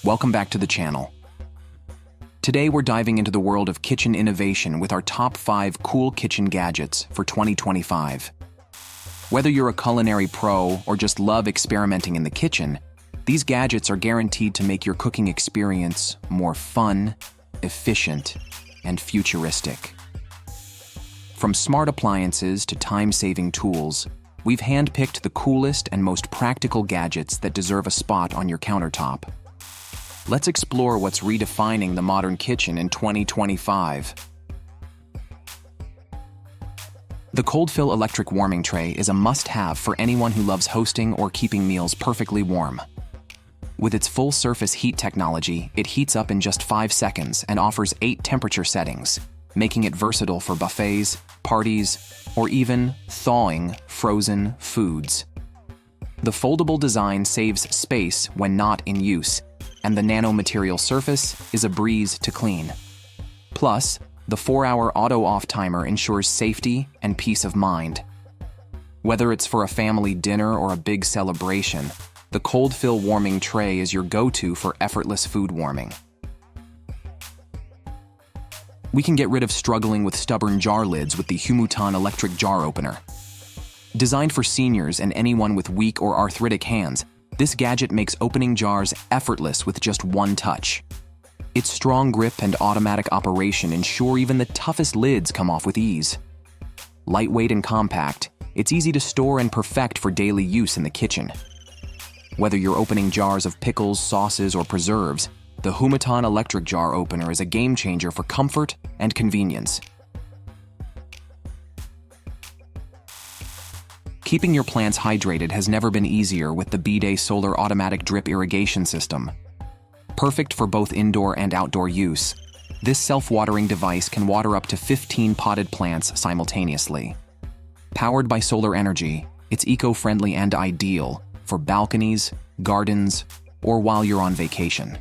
Welcome back to the channel. Today we're diving into the world of kitchen innovation with our top 5 cool kitchen gadgets for 2025. Whether you're a culinary pro or just love experimenting in the kitchen, these gadgets are guaranteed to make your cooking experience more fun, efficient, and futuristic. From smart appliances to time-saving tools, we've handpicked the coolest and most practical gadgets that deserve a spot on your countertop. Let's explore what's redefining the modern kitchen in 2025. The COLDFILL electric warming tray is a must-have for anyone who loves hosting or keeping meals perfectly warm. With its full-surface heat technology, it heats up in just 5 seconds and offers 8 temperature settings, making it versatile for buffets, parties, or even thawing frozen foods. The foldable design saves space when not in use, and the nanomaterial surface is a breeze to clean. Plus, the 4-hour auto-off timer ensures safety and peace of mind. Whether it's for a family dinner or a big celebration, the COLDFILL warming tray is your go-to for effortless food warming. We can get rid of struggling with stubborn jar lids with the Humutan electric jar opener. Designed for seniors and anyone with weak or arthritic hands, this gadget makes opening jars effortless with just one touch. Its strong grip and automatic operation ensure even the toughest lids come off with ease. Lightweight and compact, it's easy to store and perfect for daily use in the kitchen. Whether you're opening jars of pickles, sauces, or preserves, the Humutan electric jar opener is a game changer for comfort and convenience. Keeping your plants hydrated has never been easier with the beday solar automatic drip irrigation system. Perfect for both indoor and outdoor use, this self-watering device can water up to 15 potted plants simultaneously. Powered by solar energy, it's eco-friendly and ideal for balconies, gardens, or while you're on vacation.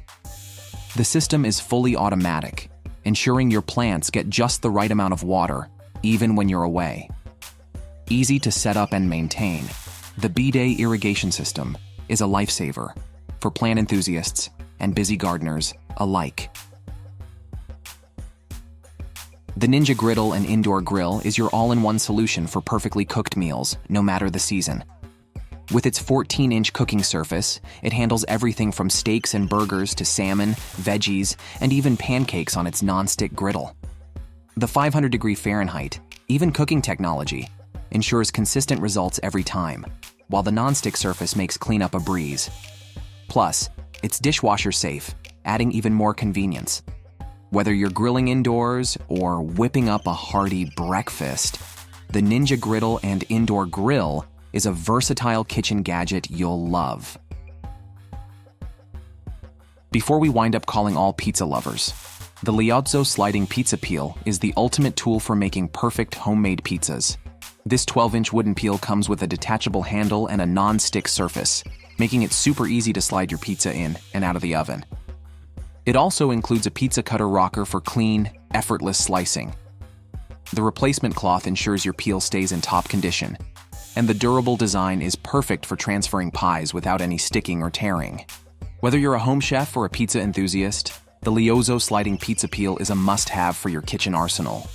The system is fully automatic, ensuring your plants get just the right amount of water, even when you're away. Easy to set up and maintain, the beday irrigation system is a lifesaver for plant enthusiasts and busy gardeners alike. The Ninja Griddle and Indoor Grill is your all-in-one solution for perfectly cooked meals, no matter the season. With its 14-inch cooking surface, it handles everything from steaks and burgers to salmon, veggies, and even pancakes on its non-stick griddle. The 500-degree Fahrenheit, even cooking technology, ensures consistent results every time, while the non-stick surface makes cleanup a breeze. Plus, it's dishwasher safe, adding even more convenience. Whether you're grilling indoors or whipping up a hearty breakfast, the Ninja Griddle and Indoor Grill is a versatile kitchen gadget you'll love. Before we wind up calling all pizza lovers, the Leozzo sliding pizza peel is the ultimate tool for making perfect homemade pizzas. This 12-inch wooden peel comes with a detachable handle and a non-stick surface, making it super easy to slide your pizza in and out of the oven. It also includes a pizza cutter rocker for clean, effortless slicing. The replacement cloth ensures your peel stays in top condition, and the durable design is perfect for transferring pies without any sticking or tearing. Whether you're a home chef or a pizza enthusiast, the Leozzo sliding pizza peel is a must-have for your kitchen arsenal.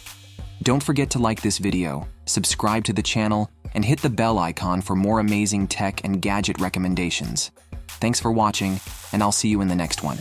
Don't forget to like this video, subscribe to the channel, and hit the bell icon for more amazing tech and gadget recommendations. Thanks for watching, and I'll see you in the next one.